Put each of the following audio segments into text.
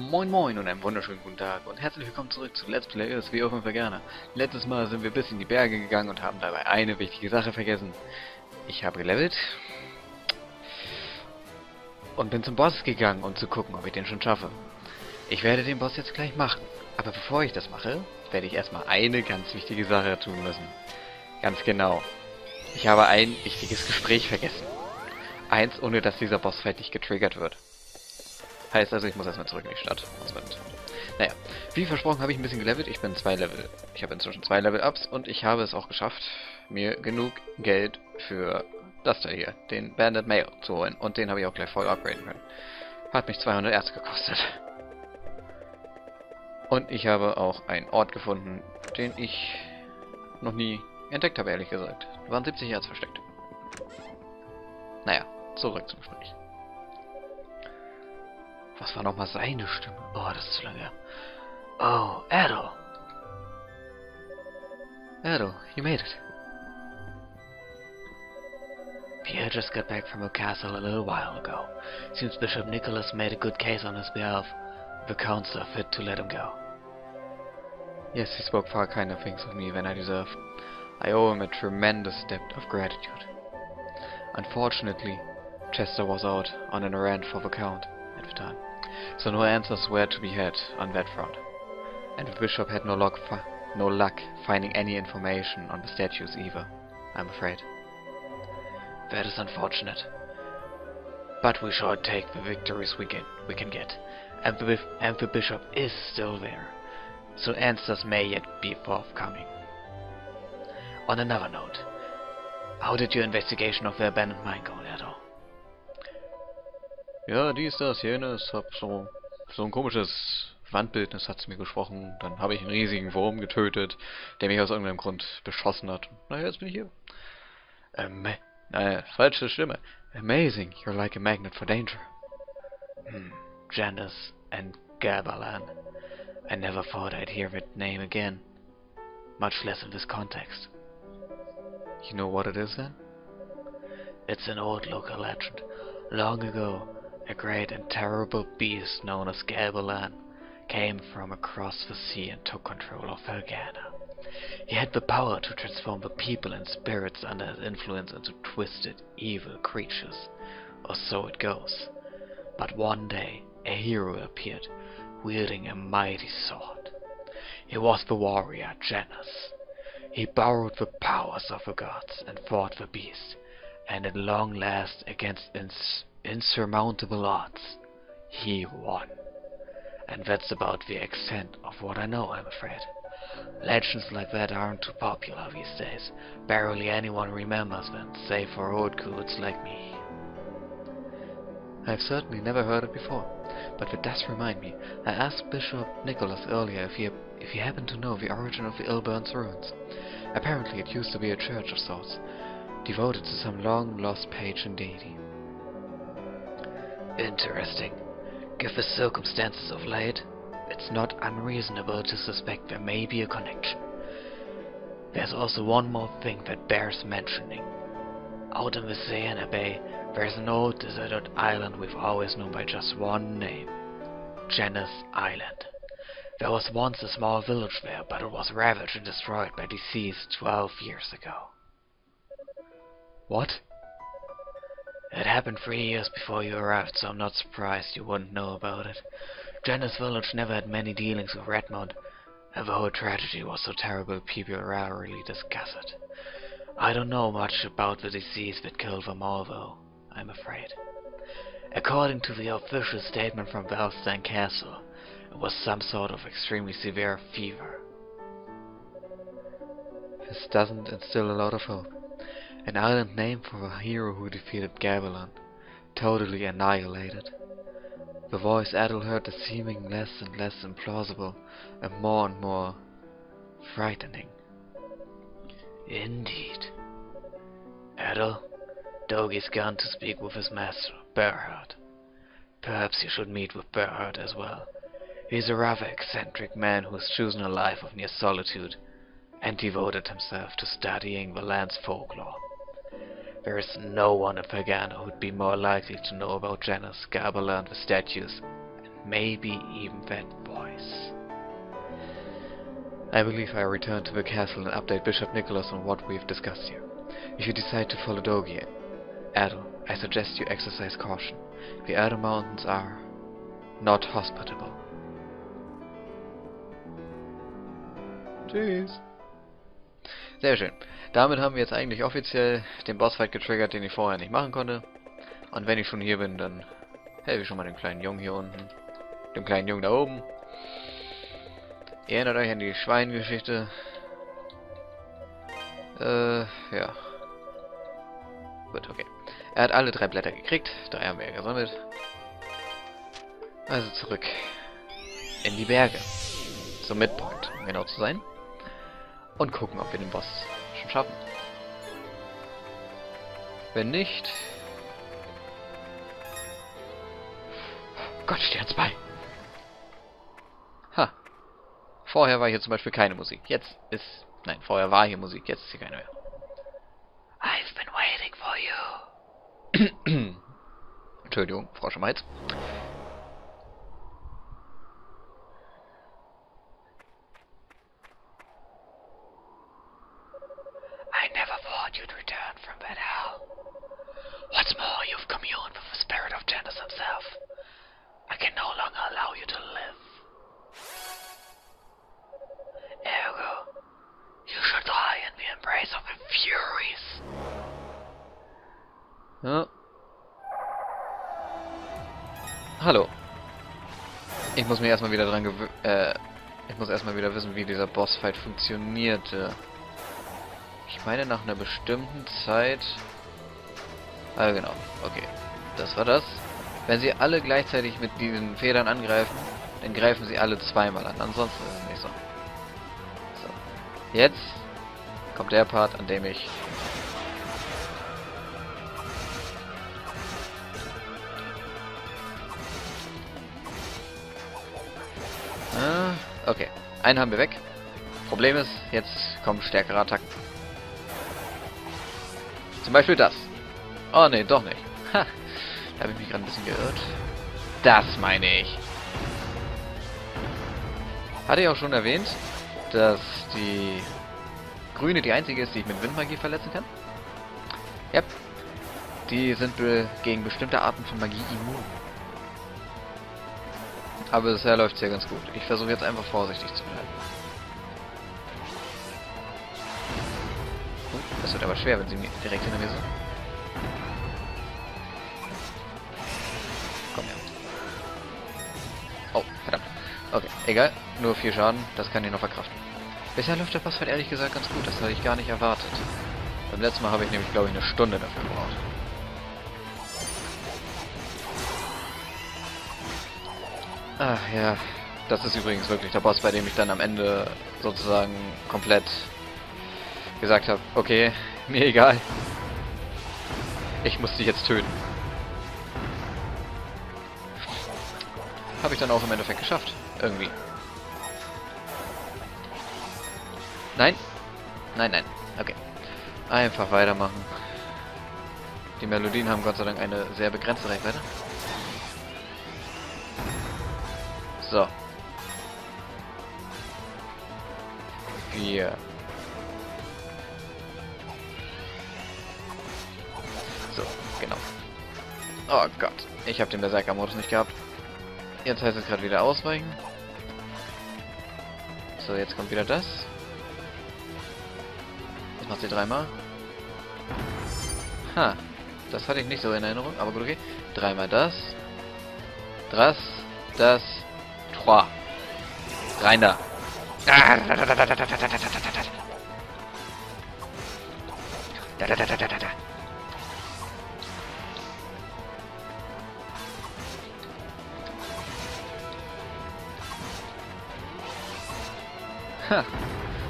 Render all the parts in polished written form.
Moin Moin und einen wunderschönen guten Tag und herzlich willkommen zurück zu Let's Play Ist wie auf Felghana. Letztes Mal sind wir bis in die Berge gegangen und haben dabei eine wichtige Sache vergessen. Ich habe gelevelt und bin zum Boss gegangen, um zu gucken, ob ich den schon schaffe. Ich werde den Boss jetzt gleich machen, aber bevor ich das mache, werde ich erstmal eine ganz wichtige Sache tun müssen. Ganz genau. Ich habe ein wichtiges Gespräch vergessen. Eins, ohne dass dieser Bossfight nicht getriggert wird. Heißt also, ich muss erstmal zurück in die Stadt. Naja, wie versprochen habe ich ein bisschen gelevelt. Ich bin ich habe inzwischen 2 Level-Ups und ich habe es auch geschafft, mir genug Geld für das da hier, den Bandit Mail, zu holen. Und den habe ich auch gleich voll upgraden können. Hat mich 200 Erz gekostet. Und ich habe auch einen Ort gefunden, den ich noch nie entdeckt habe, ehrlich gesagt. Da waren 70 Erz versteckt. Naja, zurück zum Gespräch. Was war nochmal seine Stimme? Oh, das ist zu lange her. Oh, AEIOU. AEIOU, you made it. Pierre just got back from a castle a little while ago. Seems Bishop Nicholas made a good case on his behalf. The council are fit to let him go. Yes, he spoke far kinder things of me than I deserve. I owe him a tremendous debt of gratitude. Unfortunately, Chester was out on an errand for the Count at the time, so no answers were to be had on that front. And the bishop had no luck finding any information on the statues either, I'm afraid. That is unfortunate. But we shall take the victories we can get, and the bishop is still there, so answers may yet be forthcoming. On another note, how did your investigation of the abandoned mine go, AEIOU? Ja, dies, das, jenes, hab so ein komisches Wandbildnis hat's mir gesprochen. Dann habe ich einen riesigen Wurm getötet, der mich aus irgendeinem Grund beschossen hat. Naja, jetzt bin ich hier. Naja, falsche Stimme. Amazing, you're like a magnet for danger. Janice and Gabalan. I never thought I'd hear that name again. Much less in this context. You know what it is then? It's an old local legend. Long ago, a great and terrible beast known as Gabalan came from across the sea and took control of Felghana. He had the power to transform the people and spirits under his influence into twisted, evil creatures, or so it goes. But one day, a hero appeared, wielding a mighty sword. He was the warrior Janus. He borrowed the powers of the gods and fought the beast, and at long last, against insurmountable odds, he won. And that's about the extent of what I know, I'm afraid. Legends like that aren't too popular these days. Barely anyone remembers them, save for old coots like me. I've certainly never heard it before, but it does remind me. I asked Bishop Nicholas earlier if he happened to know the origin of the Ilburn's ruins. Apparently it used to be a church of sorts, devoted to some long-lost patron deity. Interesting. Given the circumstances of late, it's not unreasonable to suspect there may be a connection. There's also one more thing that bears mentioning. Out in the Siena Bay, there's an old deserted island we've always known by just one name. Janus Island. There was once a small village there, but it was ravaged and destroyed by disease 12 years ago. What? It happened 3 years before you arrived, so I'm not surprised you wouldn't know about it. Janus village never had many dealings with Redmond, and the whole tragedy was so terrible people rarely discuss it. I don't know much about the disease that killed them all, though, I'm afraid. According to the official statement from Valstein Castle, it was some sort of extremely severe fever. This doesn't instill a lot of hope. An island named for a hero who defeated Gabalan, totally annihilated. The voice AEIOU heard is seeming less and less implausible, and more frightening. Indeed. AEIOU, Dogi's gone to speak with his master, Berhard. Perhaps you should meet with Berhard as well. He's a rather eccentric man who has chosen a life of near solitude, and devoted himself to studying the land's folklore. There is no one in Felghana who'd be more likely to know about Janus, Gabalan, the statues, maybe even that voice. I believe I return to the castle and update Bishop Nicholas on what we've discussed here. If you decide to follow Dogi, Erdo, I suggest you exercise caution. The Erdo Mountains are not hospitable. Tschüss. Sehr schön. Damit haben wir jetzt eigentlich offiziell den Bossfight getriggert, den ich vorher nicht machen konnte. Und wenn ich schon hier bin, dann helfe ich schon mal dem kleinen Jungen hier unten. Dem kleinen Jungen da oben. Ihr erinnert euch an die Schweingeschichte. Ja. Gut, okay. Er hat alle 3 Blätter gekriegt. 3 haben wir ja gesammelt. Also zurück in die Berge. Zum Midpoint, um genau zu sein. Und gucken, ob wir den Boss schon schaffen. Wenn nicht... Gott, steht uns bei! Ha! Vorher war hier zum Beispiel keine Musik. Jetzt ist... Nein, vorher war hier Musik. Jetzt ist hier keine mehr. I've been waiting for you. Entschuldigung, Frau Schmeitz. I never thought you'd return from that hell. What's more, you've communed with the spirit of Janus himself. I can no longer allow you to live. Ergo, you should lie in the embrace of the Furies. Ja. Hallo. Ich muss mir erstmal wieder dran ich muss erstmal wieder wissen, wie dieser Bossfight funktionierte. Ich meine, nach einer bestimmten Zeit... Ah, genau. Okay. Das war das. Wenn sie alle gleichzeitig mit diesen Federn angreifen, dann greifen sie alle zweimal an. Ansonsten ist es nicht so. So. Jetzt kommt der Part, an dem ich... Okay. Einen haben wir weg. Problem ist, jetzt kommen stärkere Attacken. Zum Beispiel das. Oh ne, doch nicht. Ha, da habe ich mich gerade ein bisschen geirrt. Das meine ich. Hatte ich auch schon erwähnt, dass die grüne die einzige ist, die ich mit Windmagie verletzen kann? Ja. Die sind gegen bestimmte Arten von Magie immun. Aber bisher läuft es ja ganz gut. Ich versuche jetzt einfach vorsichtig zu bleiben. Das wird aber schwer, wenn sie direkt hinter mir sind. Komm her. Oh, verdammt. Okay, egal. Nur 4 Schaden. Das kann ich noch verkraften. Bisher läuft der Bossfight ehrlich gesagt ganz gut. Das hatte ich gar nicht erwartet. Beim letzten Mal habe ich nämlich, glaube ich, eine Stunde dafür gebraucht. Ach ja, das ist übrigens wirklich der Boss, bei dem ich dann am Ende sozusagen komplett gesagt habe, okay, mir egal. Ich muss dich jetzt töten. Habe ich dann auch im Endeffekt geschafft. Irgendwie. Nein? Nein, nein. Okay. Einfach weitermachen. Die Melodien haben Gott sei Dank eine sehr begrenzte Reichweite. So. 4. So, genau. Oh Gott. Ich habe den Berserker-Modus nicht gehabt. Jetzt heißt es gerade wieder ausweichen. So, jetzt kommt wieder das. Das macht sie 3-mal. Ha. Das hatte ich nicht so in Erinnerung, aber gut, okay. 3-mal das. Das. 3. Rein da. Ha.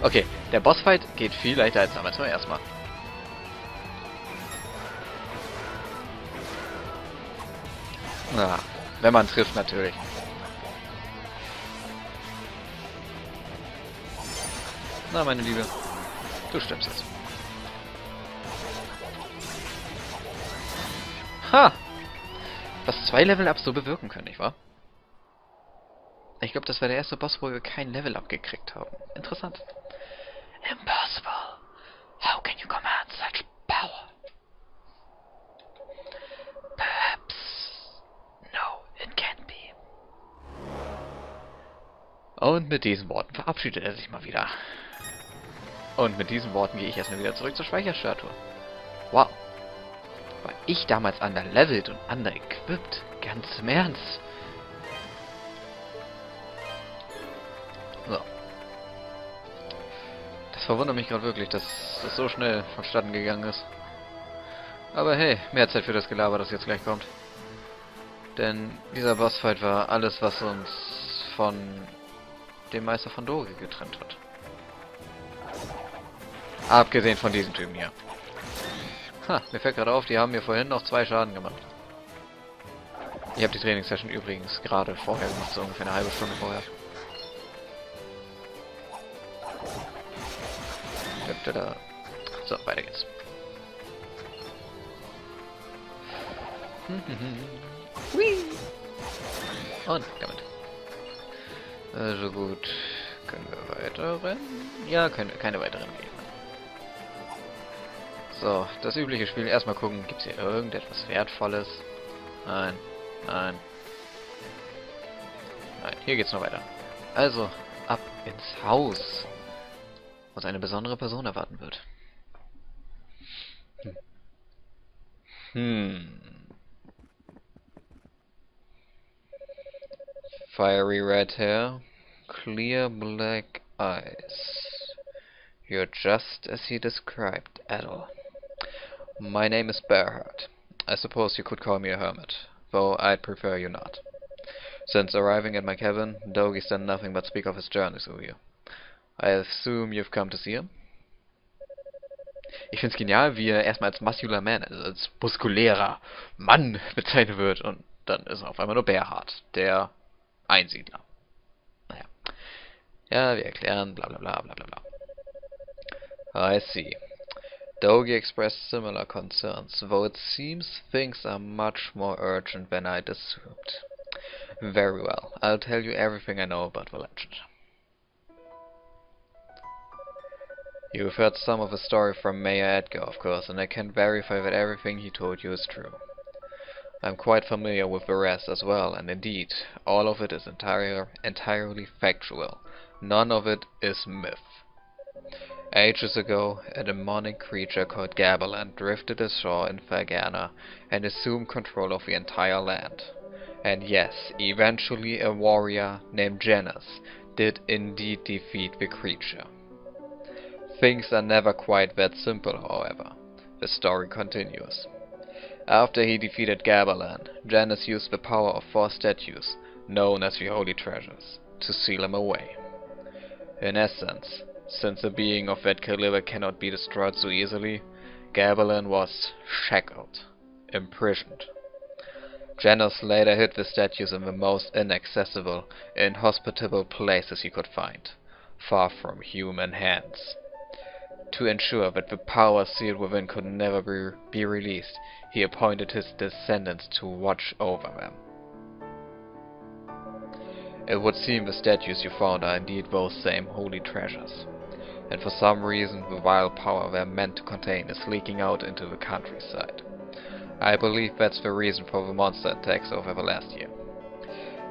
Okay, der Bossfight geht viel leichter als damals zum ersten Mal. Na, wenn man trifft natürlich. Na, meine Liebe, du stirbst jetzt. Ha! Was 2 Level-Ups so bewirken können, nicht wahr? Ich glaube, das war der erste Boss, wo wir kein Level-Up gekriegt haben. Interessant. Impossible. How can you command such power? Perhaps. No, it can't be. Und mit diesen Worten verabschiedet er sich mal wieder. Und mit diesen Worten gehe ich erstmal wieder zurück zur Speicherstatue. Wow. War ich damals underlevelt und underequipped? Ganz im Ernst. So. Das verwundert mich gerade wirklich, dass das so schnell vonstatten gegangen ist. Aber hey, mehr Zeit für das Gelaber, das jetzt gleich kommt. Denn dieser Bossfight war alles, was uns von dem Meister von Doge getrennt hat. Abgesehen von diesem Typen hier. Ha, mir fällt gerade auf, die haben mir vorhin noch 2 Schaden gemacht. Ich habe die Trainingssession übrigens gerade vorher gemacht, so ungefähr eine halbe Stunde vorher. So, weiter geht's. Und damit. Also gut. Können wir weiter rennen? Ja, können wir keine weiteren gehen. So, das übliche Spiel. Erstmal gucken, gibt es hier irgendetwas Wertvolles? Nein, nein. Nein, hier geht's noch weiter. Also, ab ins Haus, wo uns eine besondere Person erwarten wird. Fiery red hair, clear black eyes. You're just as he described, Adol. My name is Bearheart. I suppose you could call me a hermit, though I'd prefer you not. Since arriving at my cabin, Dogi's done nothing but speak of his journeys with you. I assume you've come to see him? Ich find's genial, wie er erstmal als muscular man, also als muskulärer Mann bezeichnet wird, und dann ist er auf einmal nur Bearheart, der Einsiedler. Naja. Ja, wir erklären, bla bla bla bla bla bla. I see. Dogi expressed similar concerns, though it seems things are much more urgent than I'd assumed. Very well, I'll tell you everything I know about the legend. You've heard some of the story from Mayor Edgar, of course, and I can verify that everything he told you is true. I'm quite familiar with the rest as well, and indeed, all of it is entirely factual. None of it is myth. Ages ago, a demonic creature called Gabalan drifted ashore in Felghana and assumed control of the entire land. And yes, eventually a warrior named Janus did indeed defeat the creature. Things are never quite that simple, however. The story continues. After he defeated Gabalan, Janus used the power of 4 statues, known as the Holy Treasures, to seal him away. In essence, since a being of that caliber cannot be destroyed so easily, Gabalan was shackled, imprisoned. Janus later hid the statues in the most inaccessible, inhospitable places he could find, far from human hands. To ensure that the power sealed within could never be released, he appointed his descendants to watch over them. It would seem the statues you found are indeed those same holy treasures, and for some reason the vile power they're meant to contain is leaking out into the countryside. I believe that's the reason for the monster attacks over the last year.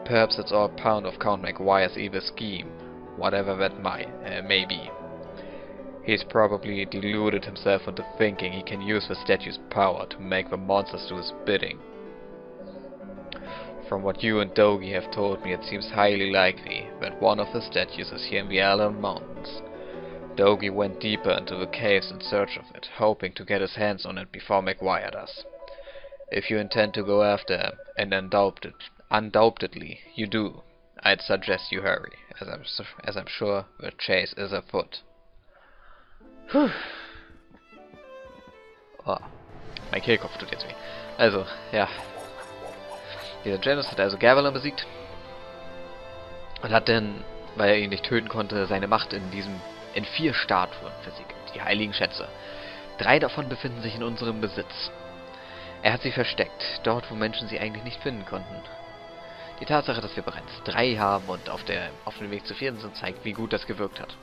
Perhaps it's all part of Count McGuire's evil scheme, whatever that may be. He's probably deluded himself into thinking he can use the statue's power to make the monsters do his bidding. From what you and Dogi have told me, it seems highly likely that one of the statues is here in the Allen Mountains. Dogi went deeper into the caves in search of it, hoping to get his hands on it before McGuire does. If you intend to go after him, and undoubtedly you do, I'd suggest you hurry, as I'm sure the chase is afoot. Puh. Oh, mein Kehlkopf tut jetzt weh. Also, ja. Dieser Janus hat also Gabalan besiegt. Und hat dann, weil er ihn nicht töten konnte, seine Macht in 4 Statuen versiegelt. Die heiligen Schätze. 3 davon befinden sich in unserem Besitz. Er hat sie versteckt, dort wo Menschen sie eigentlich nicht finden konnten. Die Tatsache, dass wir bereits 3 haben und auf dem Weg zu 4 sind, zeigt, wie gut das gewirkt hat.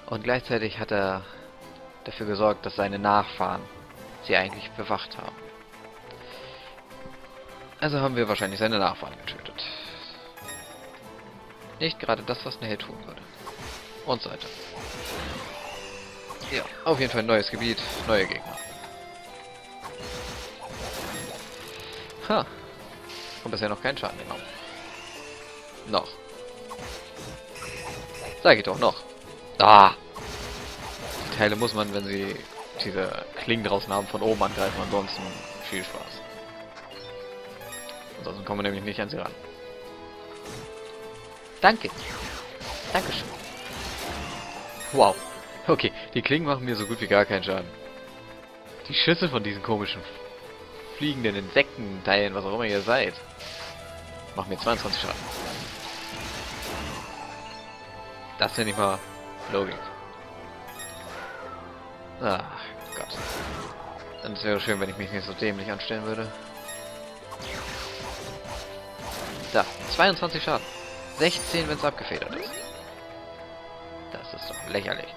Und gleichzeitig hat er dafür gesorgt, dass seine Nachfahren sie eigentlich bewacht haben. Also haben wir wahrscheinlich seine Nachfahren getötet. Nicht gerade das, was ein Held tun würde. Und so weiter. Ja, auf jeden Fall ein neues Gebiet, neue Gegner. Ha. Und bisher noch keinen Schaden genommen. Noch. Sag ich doch, noch. Ah! Die Teile muss man, wenn sie diese Klingen draußen haben, von oben angreifen. Ansonsten viel Spaß. Ansonsten kommen wir nämlich nicht an sie ran. Danke. Dankeschön. Wow. Okay, die Klingen machen mir so gut wie gar keinen Schaden. Die Schüsse von diesen komischen fliegenden Insektenteilen, was auch immer ihr seid, machen mir 22 Schaden. Das nenne ich mal Logik. Ach Gott. Dann wäre schön, wenn ich mich nicht so dämlich anstellen würde. Da, 22 Schaden. 16, wenn es abgefedert ist. Das ist doch lächerlich.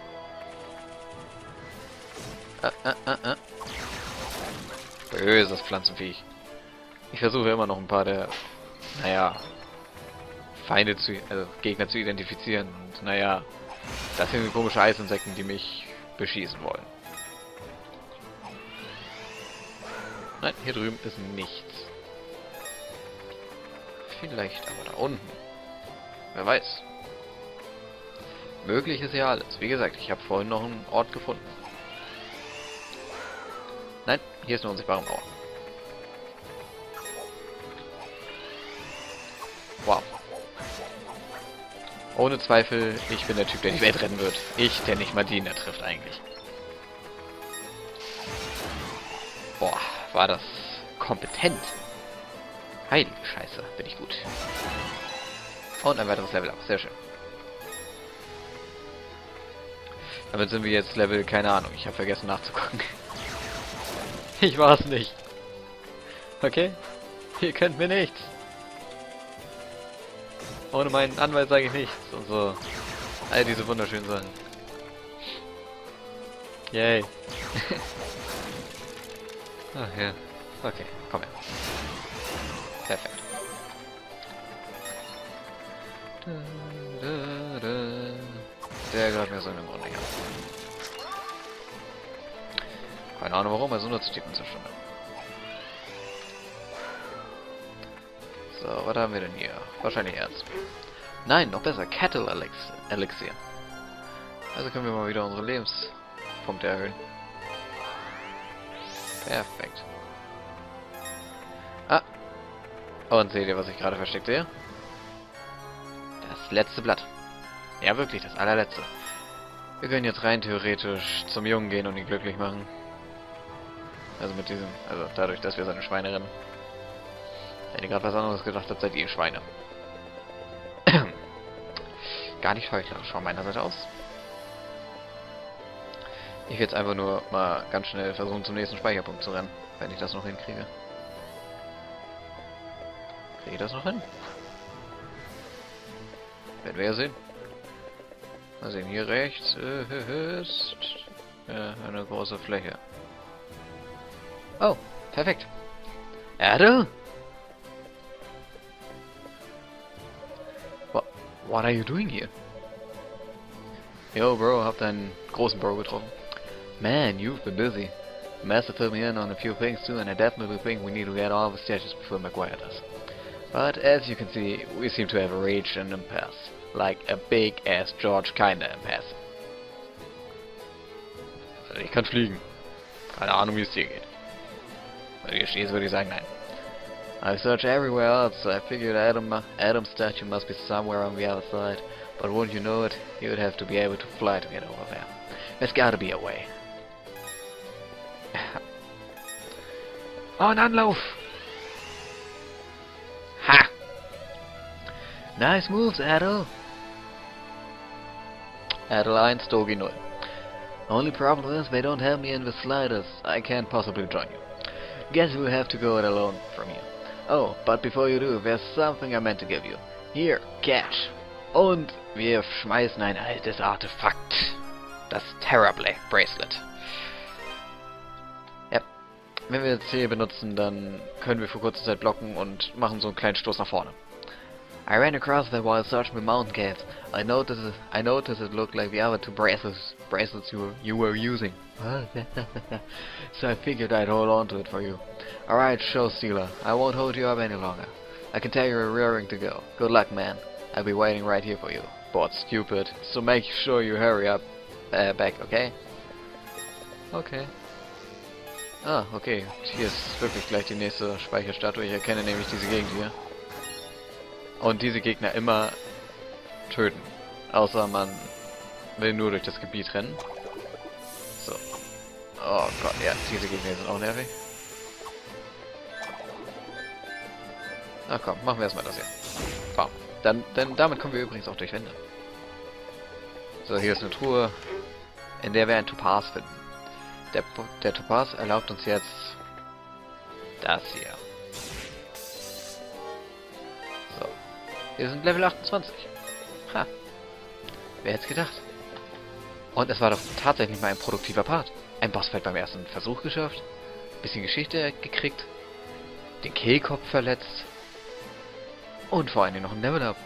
Böses Pflanzenviech. Ich versuche immer noch ein paar der, naja, Gegner zu identifizieren. Und naja, das sind komische Eisinsekten, die mich beschießen wollen. Nein, hier drüben ist nichts. Vielleicht aber da unten. Wer weiß. Möglich ist ja alles. Wie gesagt, ich habe vorhin noch einen Ort gefunden. Nein, hier ist eine unsichtbare Mauer. Wow. Ohne Zweifel, ich bin der Typ, der die Welt retten wird. Ich, der nicht mal Diener trifft eigentlich. Boah, war das kompetent. Heilige Scheiße, bin ich gut. Und ein weiteres Level up, sehr schön. Damit sind wir jetzt Level, keine Ahnung, ich habe vergessen nachzugucken. Ich war es nicht. Okay? Ihr könnt mir nichts. Ohne meinen Anwalt sage ich nichts. Und so. All diese wunderschönen Sachen. Yay. Ach ja. Okay, komm her. Perfekt. Der gehört mir so im Grunde her. Keine Ahnung warum, also nur zu tippen zur Stunde. So, was haben wir denn hier? Wahrscheinlich Erz. Nein, noch besser, Cattle Elixier. Also können wir mal wieder unsere Lebenspunkte erhöhen. Perfekt. Ah. Und seht ihr, was ich gerade versteckt sehe? Das letzte Blatt. Ja, wirklich, das allerletzte. Wir können jetzt rein theoretisch zum Jungen gehen und ihn glücklich machen. Also mit diesem, also dadurch, dass wir seine Schweine rennen. Wenn ihr gerade was anderes gedacht habt, seid ihr Schweine. Gar nicht heuchlerisch von meiner Seite aus. Ich will jetzt einfach nur mal ganz schnell versuchen, zum nächsten Speicherpunkt zu rennen, wenn ich das noch hinkriege. Kriege ich das noch hin? Werden wir ja sehen. Mal sehen, hier rechts ist eine große Fläche. Oh, perfekt. Erde? What are you doing here? Yo, Bro, hab deinen großen Bro getroffen. Man, you've been busy. The Master filled me in on a few things too, and I definitely think we need to get all the statues before Maguire does. But as you can see, we seem to have reached an impasse. Like a big-ass George kinda impasse. Also ich kann fliegen. Keine Ahnung, wie es dir geht. Wenn du hier stehst, würde ich sagen, nein. I searched everywhere else, so I figured Adam's statue must be somewhere on the other side. But wouldn't you know it, you would have to be able to fly to get over there. There's gotta be a way. Oh, ein Anlauf! Ha! Nice moves, Adel! Adel 1, Dogi 0. Only problem is they don't have me in the sliders. I can't possibly join you. Guess we'll have to go it alone from here. Oh, but before you do, there's something I meant to give you. Here, catch. Und wir schmeißen ein altes Artefakt. Das Terrible Bracelet. Ja, wenn wir jetzt hier benutzen, dann können wir für kurze Zeit blocken und machen so einen kleinen Stoß nach vorne. I ran across that while searching the mountain caves. I noticed it looked like the other two bracelets you were using. So I figured I'd hold on to it for you. Alright, show stealer. I won't hold you up any longer. I can tell you're raring to go. Good luck, man. I'll be waiting right here for you. Bored stupid. So make sure you hurry up back, okay? Okay. Ah, okay. Hier ist wirklich gleich die nächste Speicherstatue. Ich erkenne nämlich diese Gegend hier. Und diese Gegner immer töten. Außer man will nur durch das Gebiet rennen. So. Oh Gott, ja, diese Gegner sind auch nervig. Na komm, machen wir erstmal das hier. Bam. Denn damit kommen wir übrigens auch durch Wände. So, hier ist eine Truhe, in der wir ein Topaz finden. Der Topaz erlaubt uns jetzt das hier. So. Wir sind Level 28. Ha. Wer hätte es gedacht? Und es war doch tatsächlich mal ein produktiver Part. Ein Bossfight beim ersten Versuch geschafft. Bisschen Geschichte gekriegt. Den Kehlkopf verletzt. Und vor allem noch ein Level-Up.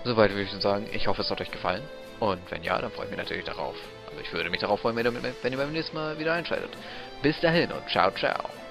Soweit würde ich schon sagen, ich hoffe, es hat euch gefallen. Und wenn ja, dann freue ich mich natürlich darauf. Also ich würde mich darauf freuen, wenn ihr beim nächsten Mal wieder einschaltet. Bis dahin und ciao, ciao.